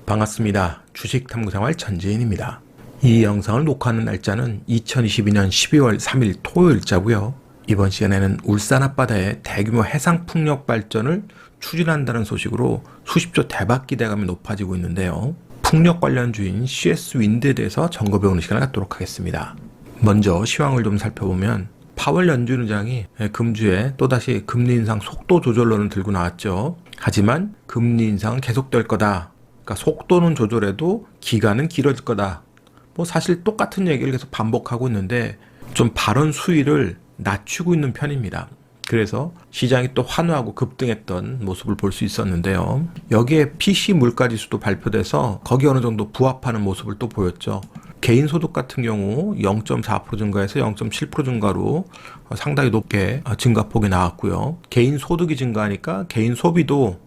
반갑습니다. 주식탐구생활 전재인입니다. 이 영상을 녹화하는 날짜는 2022년 12월 3일 토요일자고요. 이번 시간에는 울산 앞바다에 대규모 해상풍력 발전을 추진한다는 소식으로 수십조 대박 기대감이 높아지고 있는데요. 풍력 관련주인 CS 윈드에 대해서 점검해보는 시간을 갖도록 하겠습니다. 먼저 시황을 좀 살펴보면 파월 연준 의장이 금주에 또다시 금리 인상 속도 조절론을 들고 나왔죠. 하지만 금리 인상은 계속될 거다. 그러니까 속도는 조절해도 기간은 길어질 거다. 사실 똑같은 얘기를 계속 반복하고 있는데 좀 발언 수위를 낮추고 있는 편입니다. 그래서 시장이 또 환호하고 급등했던 모습을 볼 수 있었는데요. 여기에 PC 물가지수도 발표돼서 거기 어느 정도 부합하는 모습을 또 보였죠. 개인 소득 같은 경우 0.4% 증가해서 0.7% 증가로 상당히 높게 증가폭이 나왔고요. 개인 소득이 증가하니까 개인 소비도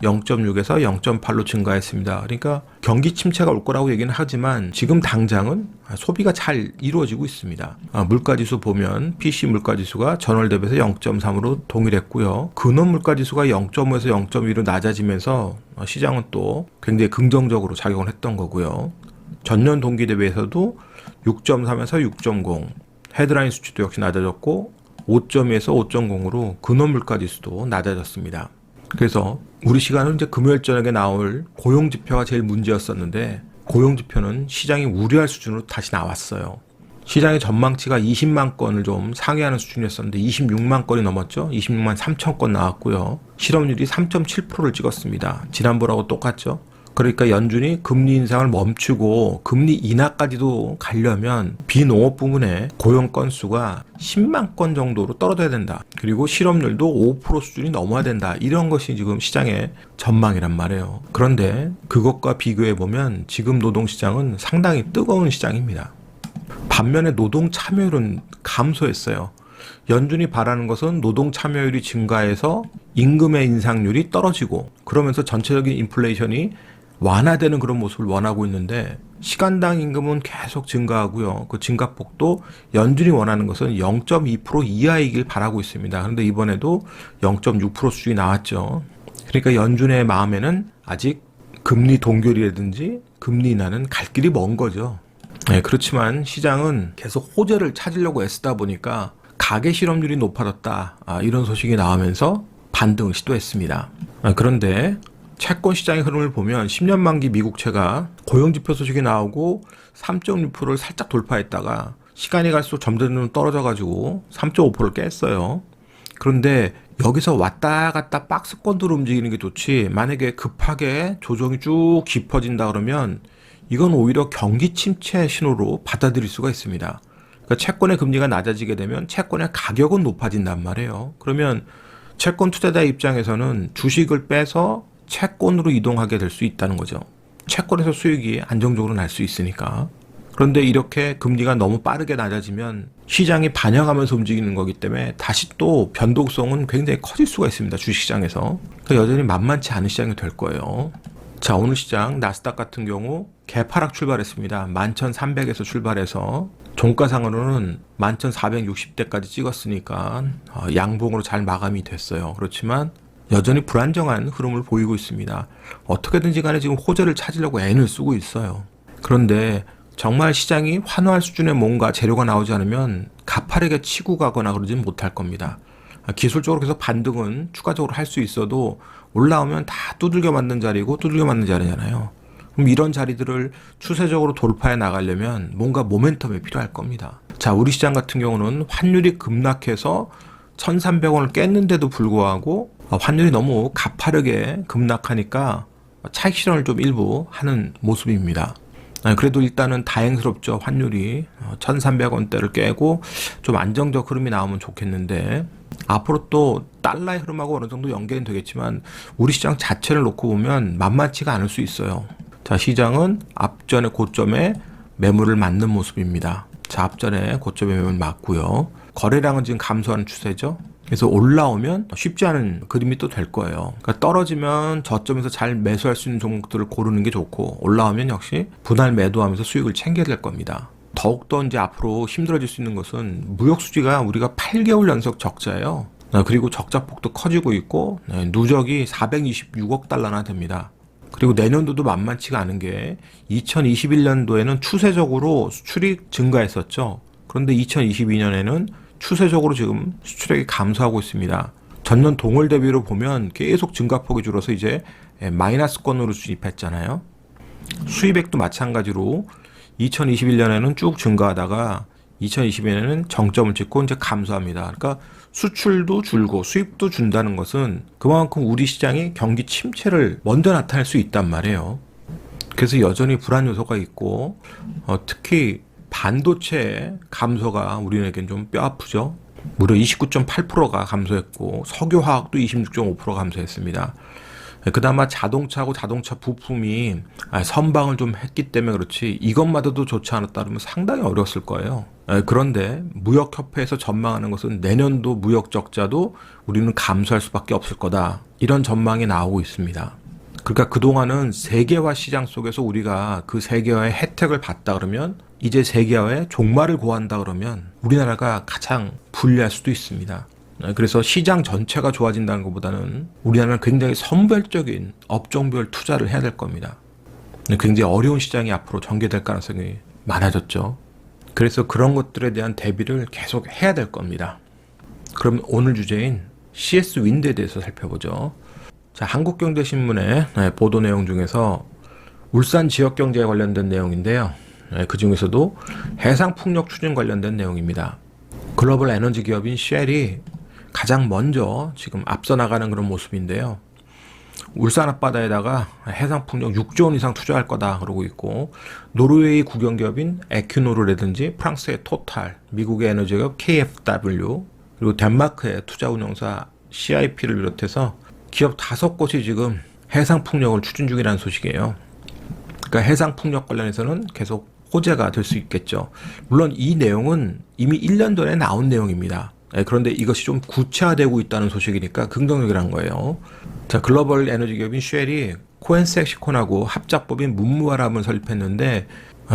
0.6에서 0.8로 증가했습니다. 그러니까 경기 침체가 올 거라고 얘기는 하지만 지금 당장은 소비가 잘 이루어지고 있습니다. 물가지수 보면 PC 물가지수가 전월 대비해서 0.3으로 동일했고요. 근원 물가지수가 0.5에서 0.2로 낮아지면서 시장은 또 굉장히 긍정적으로 작용을 했던 거고요. 전년 동기 대비해서도 6.3에서 6.0 헤드라인 수치도 역시 낮아졌고 5.2에서 5.0으로 근원 물가지수도 낮아졌습니다. 그래서 우리 시간은 이제 금요일 저녁에 나올 고용지표가 제일 문제였었는데 고용지표는 시장이 우려할 수준으로 다시 나왔어요. 시장의 전망치가 20만 건을 좀 상회하는 수준이었었는데 26만 건이 넘었죠. 26만 3천 건 나왔고요. 실업률이 3.7%를 찍었습니다. 지난번하고 똑같죠. 그러니까 연준이 금리 인상을 멈추고 금리 인하까지도 가려면 비농업 부문의 고용 건수가 10만 건 정도로 떨어져야 된다. 그리고 실업률도 5% 수준이 넘어야 된다. 이런 것이 지금 시장의 전망이란 말이에요. 그런데 그것과 비교해 보면 지금 노동시장은 상당히 뜨거운 시장입니다. 반면에 노동 참여율은 감소했어요. 연준이 바라는 것은 노동 참여율이 증가해서 임금의 인상률이 떨어지고 그러면서 전체적인 인플레이션이 완화되는 그런 모습을 원하고 있는데 시간당 임금은 계속 증가하고요. 그 증가폭도 연준이 원하는 것은 0.2% 이하이길 바라고 있습니다. 그런데 이번에도 0.6% 수준이 나왔죠. 그러니까 연준의 마음에는 아직 금리 동결이라든지 금리 인하는 갈 길이 먼 거죠. 네, 그렇지만 시장은 계속 호재를 찾으려고 애쓰다 보니까 가계 실업률이 높아졌다. 이런 소식이 나오면서 반등을 시도했습니다. 그런데 채권 시장의 흐름을 보면 10년 만기 미국채가 고용지표 소식이 나오고 3.6%를 살짝 돌파했다가 시간이 갈수록 점점 떨어져가지고 3.5%를 깼어요. 그런데 여기서 왔다 갔다 박스권으로 움직이는 게 좋지 만약에 급하게 조정이 쭉 깊어진다 그러면 이건 오히려 경기 침체 신호로 받아들일 수가 있습니다. 그러니까 채권의 금리가 낮아지게 되면 채권의 가격은 높아진단 말이에요. 그러면 채권 투자자 입장에서는 주식을 빼서 채권으로 이동하게 될 수 있다는 거죠. 채권에서 수익이 안정적으로 날 수 있으니까. 그런데 이렇게 금리가 너무 빠르게 낮아지면 시장이 반영하면서 움직이는 거기 때문에 다시 또 변동성은 굉장히 커질 수가 있습니다. 주식시장에서. 그러니까 여전히 만만치 않은 시장이 될 거예요. 자, 오늘 시장 나스닥 같은 경우 개파락 출발했습니다. 11,300에서 출발해서 종가상으로는 11,460대까지 찍었으니까 양봉으로 잘 마감이 됐어요. 그렇지만 여전히 불안정한 흐름을 보이고 있습니다. 어떻게든지 간에 지금 호재를 찾으려고 애를 쓰고 있어요. 그런데 정말 시장이 환호할 수준의 뭔가 재료가 나오지 않으면 가파르게 치고 가거나 그러진 못할 겁니다. 기술적으로 계속 반등은 추가적으로 할 수 있어도 올라오면 다 두들겨 맞는 자리고 두들겨 맞는 자리잖아요. 그럼 이런 자리들을 추세적으로 돌파해 나가려면 뭔가 모멘텀이 필요할 겁니다. 자, 우리 시장 같은 경우는 환율이 급락해서 1,300원을 깼는데도 불구하고 환율이 너무 가파르게 급락하니까 차익 실현을 좀 일부 하는 모습입니다. 그래도 일단은 다행스럽죠. 환율이 1,300원대를 깨고 좀 안정적 흐름이 나오면 좋겠는데 앞으로 또 달러의 흐름하고 어느 정도 연결이 되겠지만 우리 시장 자체를 놓고 보면 만만치가 않을 수 있어요. 자, 시장은 앞전의 고점에 매물을 맞는 모습입니다. 자, 앞전에 고점에 매물 맞고요. 거래량은 지금 감소하는 추세죠. 그래서 올라오면 쉽지 않은 그림이 또 될 거예요. 그러니까 떨어지면 저점에서 잘 매수할 수 있는 종목들을 고르는 게 좋고 올라오면 역시 분할 매도하면서 수익을 챙겨야 될 겁니다. 더욱더 이제 앞으로 힘들어질 수 있는 것은 무역 수지가 우리가 8개월 연속 적자예요. 그리고 적자폭도 커지고 있고 누적이 426억 달러나 됩니다. 그리고 내년도도 만만치가 않은 게 2021년도에는 추세적으로 수출이 증가했었죠. 그런데 2022년에는 추세적으로 지금 수출액이 감소하고 있습니다. 전년 동월 대비로 보면 계속 증가폭이 줄어서 이제 마이너스권으로 진입했잖아요. 수입액도 마찬가지로 2021년에는 쭉 증가하다가 2022년에는 정점을 찍고 이제 감소합니다. 그러니까 수출도 줄고 수입도 준다는 것은 그만큼 우리 시장이 경기 침체를 먼저 나타낼 수 있단 말이에요. 그래서 여전히 불안 요소가 있고 특히 반도체 감소가 우리에겐 좀 뼈아프죠. 무려 29.8%가 감소했고 석유화학도 26.5% 감소했습니다. 그나마 자동차하고 자동차 부품이 선방을 좀 했기 때문에 그렇지 이것마저도 좋지 않았다 그러면 상당히 어려웠을 거예요. 그런데 무역협회에서 전망하는 것은 내년도 무역 적자도 우리는 감소할 수밖에 없을 거다. 이런 전망이 나오고 있습니다. 그러니까 그동안은 세계화 시장 속에서 우리가 그 세계화의 혜택을 받다 그러면 이제 세계화의 종말을 고한다 그러면 우리나라가 가장 불리할 수도 있습니다. 그래서 시장 전체가 좋아진다는 것보다는 우리나라는 굉장히 선별적인 업종별 투자를 해야 될 겁니다. 굉장히 어려운 시장이 앞으로 전개될 가능성이 많아졌죠. 그래서 그런 것들에 대한 대비를 계속 해야 될 겁니다. 그럼 오늘 주제인 CS 윈드에 대해서 살펴보죠. 자, 한국경제신문의 보도 내용 중에서 울산 지역경제에 관련된 내용인데요. 그 중에서도 해상풍력 추진 관련된 내용입니다. 글로벌 에너지 기업인 쉘이 가장 먼저 지금 앞서 나가는 그런 모습인데요. 울산 앞바다에다가 해상풍력 6조 원 이상 투자할 거다 그러고 있고 노르웨이 국영기업인 에큐노르라든지 프랑스의 토탈, 미국의 에너지기업 KFW 그리고 덴마크의 투자운용사 CIP를 비롯해서 기업 5곳이 지금 해상풍력을 추진 중이라는 소식이에요. 그러니까 해상풍력 관련해서는 계속 호재가 될 수 있겠죠. 물론 이 내용은 이미 1년 전에 나온 내용입니다. 그런데 이것이 좀 구체화되고 있다는 소식이니까 긍정적이라는 거예요. 자, 글로벌 에너지 기업인 쉘이 코엔섹시콘하고 합작법인 문무바람을 설립했는데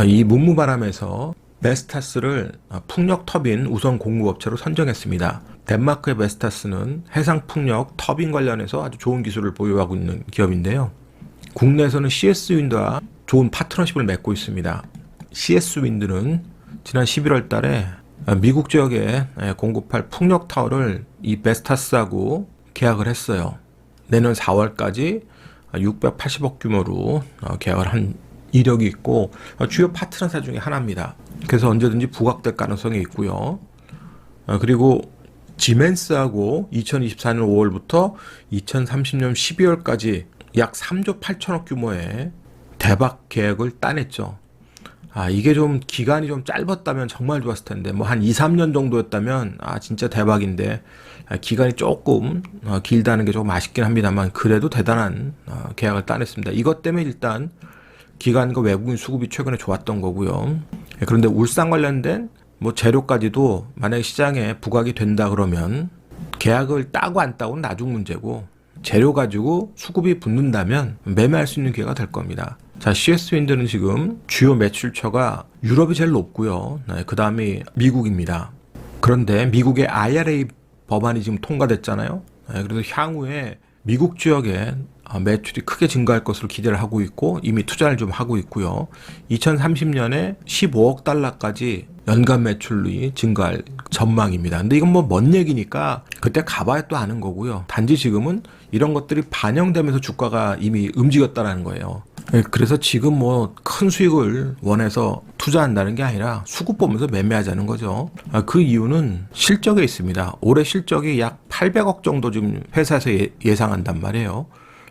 이 문무바람에서 베스타스를 풍력 터빈 우선 공급업체로 선정했습니다. 덴마크의 베스타스는 해상풍력 터빈 관련해서 아주 좋은 기술을 보유하고 있는 기업인데요. 국내에서는 CS 윈드와 좋은 파트너십을 맺고 있습니다. CS 윈드는 지난 11월 달에 미국 지역에 공급할 풍력 타워를 이 베스타스하고 계약을 했어요. 내년 4월까지 680억 규모로 계약을 한 이력이 있고 주요 파트너사 중에 하나입니다. 그래서 언제든지 부각될 가능성이 있고요. 그리고 지멘스하고 2024년 5월부터 2030년 12월까지 약 3조 8천억 규모의 대박 계획을 따냈죠. 이게 좀 기간이 좀 짧았다면 정말 좋았을 텐데 뭐 한 2, 3년 정도였다면 진짜 대박인데 기간이 조금 길다는 게 조금 아쉽긴 합니다만 그래도 대단한 계약을 따냈습니다. 이것 때문에 일단 기관과 외국인 수급이 최근에 좋았던 거고요. 그런데 울산 관련된 뭐 재료까지도 만약에 시장에 부각이 된다 그러면 계약을 따고 안 따고는 나중 문제고 재료 가지고 수급이 붙는다면 매매할 수 있는 기회가 될 겁니다. 자, CS 윈드는 지금 주요 매출처가 유럽이 제일 높고요. 그 다음이 미국입니다. 그런데 미국의 IRA 법안이 지금 통과됐잖아요. 그래서 향후에 미국 지역에 매출이 크게 증가할 것으로 기대를 하고 있고 이미 투자를 좀 하고 있고요. 2030년에 15억 달러까지 연간 매출이 증가할 전망입니다. 근데 이건 뭐 먼 얘기니까 그때 가봐야 또 아는 거고요. 단지 지금은 이런 것들이 반영되면서 주가가 이미 움직였다는 거예요. 그래서 지금 뭐 큰 수익을 원해서 투자한다는 게 아니라 수급 보면서 매매하자는 거죠. 그 이유는 실적에 있습니다. 올해 실적이 약 800억 정도 지금 회사에서 예상한단 말이에요.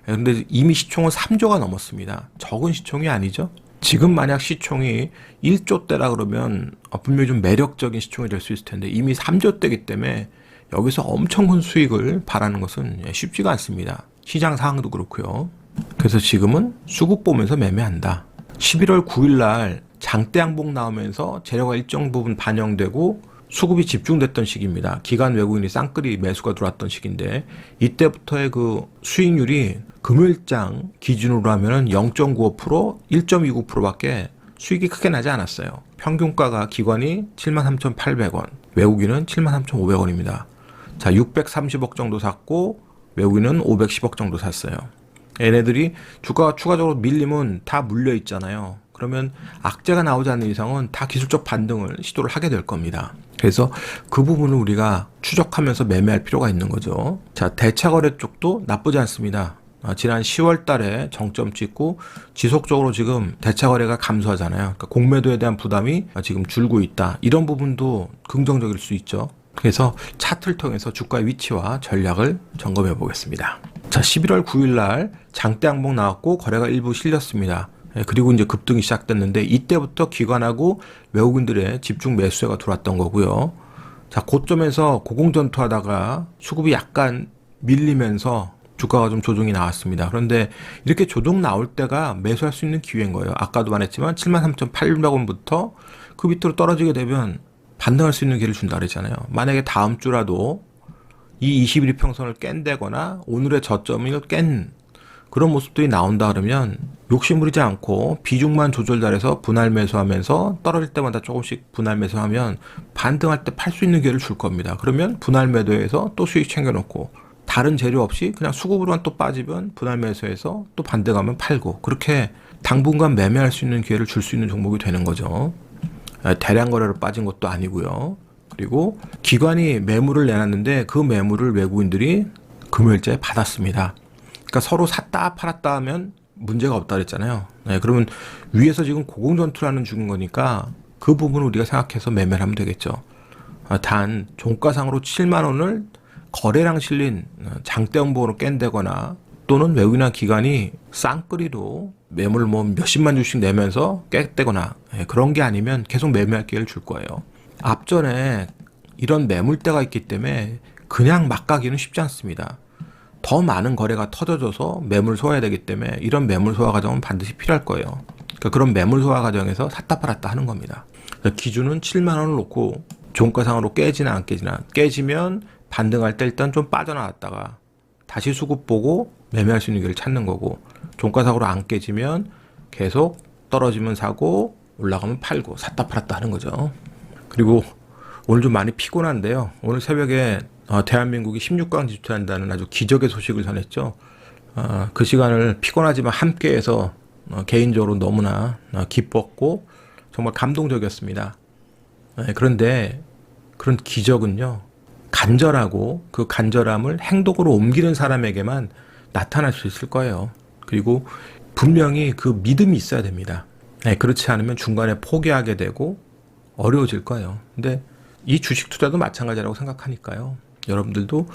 그런데 이미 시총은 3조가 넘었습니다. 적은 시총이 아니죠. 지금 만약 시총이 1조대라 그러면 분명히 좀 매력적인 시총이 될 수 있을 텐데 이미 3조대이기 때문에 여기서 엄청 큰 수익을 바라는 것은 쉽지가 않습니다. 시장 상황도 그렇고요. 그래서 지금은 수급 보면서 매매한다. 11월 9일 날 장대 양봉 나오면서 재료가 일정 부분 반영되고 수급이 집중됐던 시기입니다. 기관 외국인이 쌍끌이 매수가 들어왔던 시기인데 이때부터의 그 수익률이 금요일장 기준으로 하면 0.95%, 1.29%밖에 수익이 크게 나지 않았어요. 평균가가 기관이 73,800원, 외국인은 73,500원입니다. 자, 630억 정도 샀고 외국인은 510억 정도 샀어요. 얘네들이 주가가 추가적으로 밀리면 다 물려 있잖아요. 그러면 악재가 나오지 않는 이상은 다 기술적 반등을 시도를 하게 될 겁니다. 그래서 그 부분을 우리가 추적하면서 매매할 필요가 있는 거죠. 자, 대차거래 쪽도 나쁘지 않습니다. 지난 10월 달에 정점 찍고 지속적으로 지금 대차거래가 감소하잖아요. 그러니까 공매도에 대한 부담이 지금 줄고 있다. 이런 부분도 긍정적일 수 있죠. 그래서 차트를 통해서 주가의 위치와 전략을 점검해 보겠습니다. 자, 11월 9일 날 장대 항목 나왔고 거래가 일부 실렸습니다. 그리고 이제 급등이 시작됐는데 이때부터 기관하고 외국인들의 집중 매수세가 들어왔던 거고요. 자, 고점에서 고공전투하다가 수급이 약간 밀리면서 주가가 좀 조정이 나왔습니다. 그런데 이렇게 조정 나올 때가 매수할 수 있는 기회인 거예요. 아까도 말했지만 73,800원부터 그 밑으로 떨어지게 되면 반등할 수 있는 기회를 준다 그랬잖아요. 만약에 다음 주라도 이 21일 평선을 깬다거나 오늘의 저점을 깬 그런 모습들이 나온다 그러면 욕심부리지 않고 비중만 조절 잘해서 분할 매수하면서 떨어질 때마다 조금씩 분할 매수하면 반등할 때 팔 수 있는 기회를 줄 겁니다. 그러면 분할 매도해서 또 수익 챙겨놓고 다른 재료 없이 그냥 수급으로만 또 빠지면 분할 매수해서 또 반등하면 팔고 그렇게 당분간 매매할 수 있는 기회를 줄 수 있는 종목이 되는 거죠. 대량 거래로 빠진 것도 아니고요. 그리고 기관이 매물을 내놨는데 그 매물을 외국인들이 금요일자에 받았습니다. 그러니까 서로 샀다 팔았다 하면 문제가 없다 그랬잖아요. 네, 그러면 위에서 지금 고공전투라는 중인 거니까 그 부분을 우리가 생각해서 매매를 하면 되겠죠. 단 종가상으로 7만 원을 거래량 실린 장대형보로 깬다거나 또는 외국인이나 기관이 쌍끌이로 매물 뭐 몇십만 주씩 내면서 깼다거나 그런 게 아니면 계속 매매할 기회를 줄 거예요. 앞전에 이런 매물대가 있기 때문에 그냥 막 가기는 쉽지 않습니다. 더 많은 거래가 터져져서 매물 소화해야 되기 때문에 이런 매물 소화 과정은 반드시 필요할 거예요. 그러니까 그런 매물 소화 과정에서 샀다 팔았다 하는 겁니다. 기준은 7만 원을 놓고 종가상으로 깨지나 안 깨지나 깨지면 반등할 때 일단 좀 빠져나왔다가 다시 수급 보고 매매할 수 있는 길을 찾는 거고 종가상으로 안 깨지면 계속 떨어지면 사고 올라가면 팔고 샀다 팔았다 하는 거죠. 그리고 오늘 좀 많이 피곤한데요. 오늘 새벽에 대한민국이 16강 진출한다는 아주 기적의 소식을 전했죠. 그 시간을 피곤하지만 함께해서 개인적으로 너무나 기뻤고 정말 감동적이었습니다. 그런데 그런 기적은요. 간절하고 그 간절함을 행동으로 옮기는 사람에게만 나타날 수 있을 거예요. 그리고 분명히 그 믿음이 있어야 됩니다. 그렇지 않으면 중간에 포기하게 되고 어려워질 거예요. 근데 이 주식 투자도 마찬가지라고 생각하니까요. 여러분들도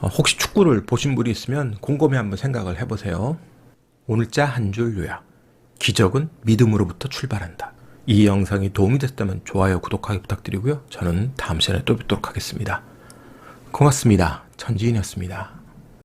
혹시 축구를 보신 분이 있으면 곰곰이 한번 생각을 해보세요. 오늘자 한 줄 요약. 기적은 믿음으로부터 출발한다. 이 영상이 도움이 됐다면 좋아요, 구독하기 부탁드리고요. 저는 다음 시간에 또 뵙도록 하겠습니다. 고맙습니다. 천지인이었습니다.